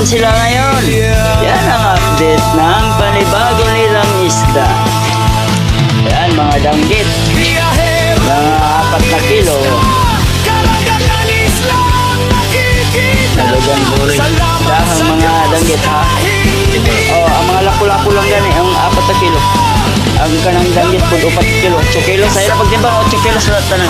naman sila ngayon. Yan ang update ng panibago nilang isda. Yan mga danggit. Mga 4 na kilo. Talagang burin. Dahang mga danggit ha. Oh, ang mga lako-lako lang gani, ang 4 na kilo. Ang kanang danggit po 4 kilo. 8 kilo. Sa'yo na pagtimbang 8 kilo sa tanan.